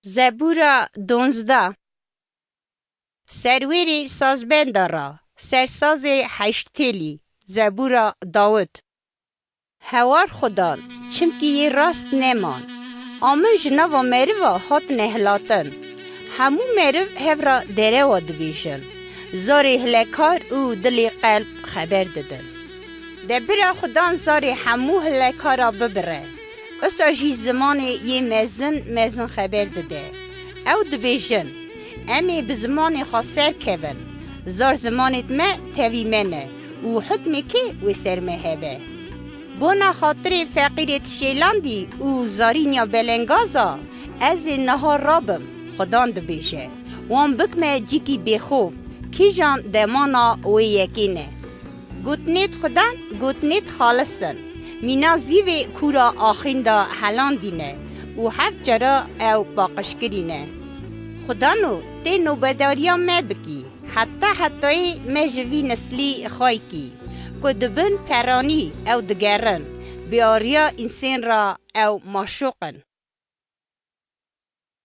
زبورا 12 سرویری سازبندارا سرساز هشتلی زبورا داود هوار خدان چمکی یه راست نمان آمن جنوا مروه هات نهلاتن همو مروه هفرا دره و دبیشن زاری هلکار او دلی قلب خبر ددن دبرا خدان زاری همو هلکارا ببره اسا جی زمان یه مزن خبر دده او دبیشن امی بزمان خاصر کون زار زمانت ما تاوی منه و حکمی که و سرمه هبه بونا خاطر فقیرت شیلاندی و زارینیا بلنگازا از نهار رابم خدان دبیشه وان بکمه جیکی بخوف کی جان دمانا و یکینه گوتنیت خدان گوتنیت خالصن مینا زیوی کورا آخین دا حلان دینه و هفت جرا او باقشکرینه خدانو تی نوبداریا ما بکی حتی مجوی نسلی خواهی کی که دبن پرانی او دگرن بیاریا انسان را او ماشوقن